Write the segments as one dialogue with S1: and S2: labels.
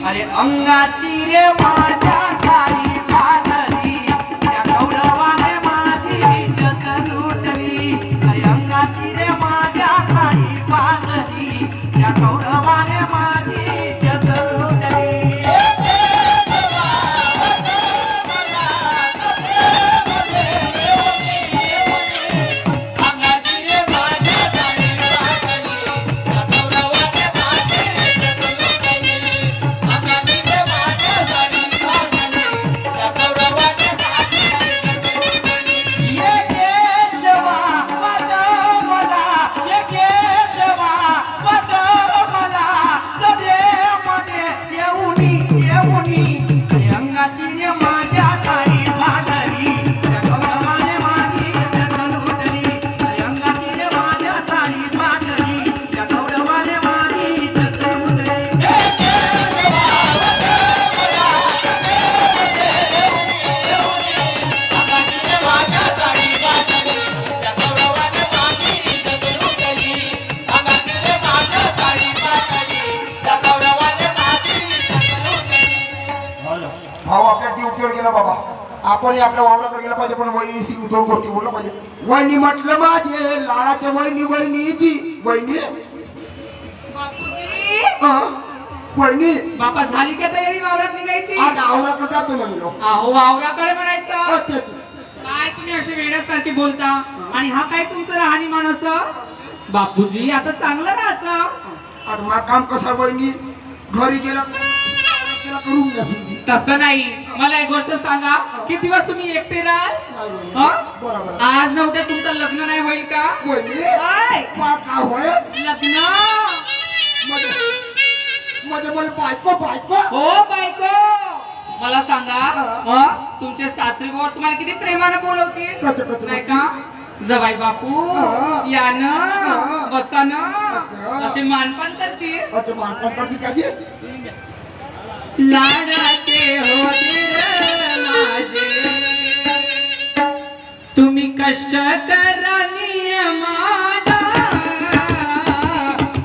S1: अरे अंगाची रे माझ्या साडी फाटली, त्या गौरवाने माझी इज्जत लुटली. अरे अंगाची रे माझ्या साडी फाटली, त्या गौरवाने माझी इज्जत लुटली.
S2: भाऊ आपल्या ड्युटीवर गेला बाबा. आपण आपल्या वावराकडे गेला पाहिजे, पण वहिनी दोन गोष्टी बोललं पाहिजे. वहिनी म्हटलं माझे लाडाच्या वहिनी, वहिनी ती वहिनी. वहिनी
S3: बापा झाली का तयारी वावरात निघायची?
S2: आज वावराकडे जातो म्हणलो.
S3: अहो वावराकडे म्हणायचं
S2: ते
S3: काय तुम्ही असे वेड्यासारखे बोलता? आणि हा काय तुमचं राहणीमान असं? बापूजी आता चांगलं राहायचं.
S2: आणि मग काम कसं वहिनी घरी गेला करून नसेल.
S3: तसं नाही. मला एक गोष्ट सांगा, किती दिवस तुम्ही एकटे राहाल?
S2: बरोबर.
S3: आज न उद्या तुमचं लग्न नाही होईल का?
S2: वहिनी
S3: काय
S2: काय होय
S3: लग्न?
S2: मध्ये मला बायको बायको.
S3: हो बायको. मला सांगा तुमचे सासरे बाबा तुम्हाला किती प्रेमाने बोलवतील नाही का? जवाई बापू या ना बसा ना असे मानपान करतील.
S2: मानपान करतील का?
S3: लाडाचे होते माझे, तुम्ही कष्ट करा नियमाना.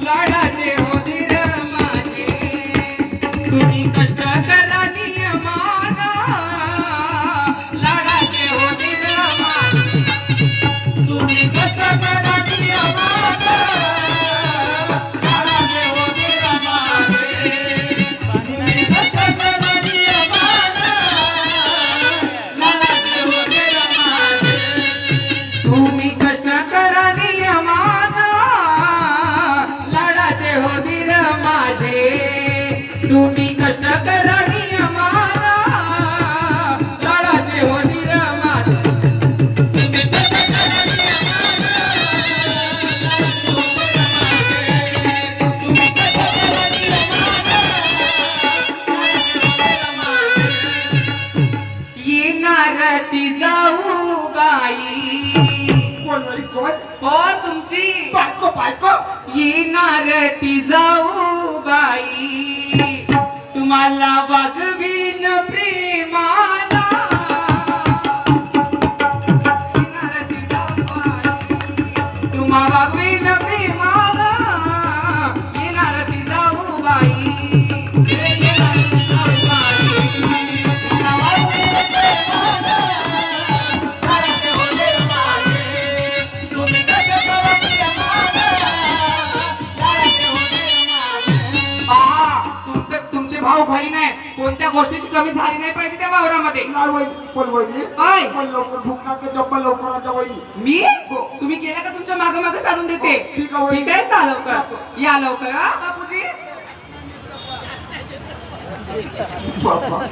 S3: लाडाचे होते माझे, तुम्ही कष्ट करा नियमाना. लाडाचे होते माझे, तुम्ही कष्ट करा नियमाना. लाडाचे होते माझे, तुम्ही कष्ट करा नियमाना. लाडाचे होतील माझे, तुम्ही कष्ट करा नियमाना. लाडाचे होतील माझे, तुम्ही कष्ट करा नियमाना. तुम्ही कष्ट करा नियमाना. येणार ती जाऊ बाई. हो तुमची
S2: बायको बायको.
S3: येणार ती जाऊ बाई, तुम्हाला वागवीन प्रेमाला. येणार ती जाऊ बाई, तुम्हाला वागवीन प्रेमाला. येणार ती जाऊ बाई, येणार ती जाऊ बाई, तुम्हाला वागवीन प्रेमाला. लाडाचे होते माझे, तुम्ही कष्ट करा नियमाना. लाडाचे होते माझे. तुमचे भाऊ घरी नाही, कोणत्या गोष्टीची कमी झाली नाही पाहिजे त्या वावरामध्ये.
S2: नाही वहिनी पण वहिनी
S3: काय?
S2: पण लवकर भूक लागते डब्बा लवकर आता वहिनी.
S3: मी तुम्ही गेला का तुमच्या मागे मागे काढून देते.
S2: ठीक आहे वहिनी.
S3: ठीक आहे का? लवकर या लवकर हा बापूजी.
S2: बापा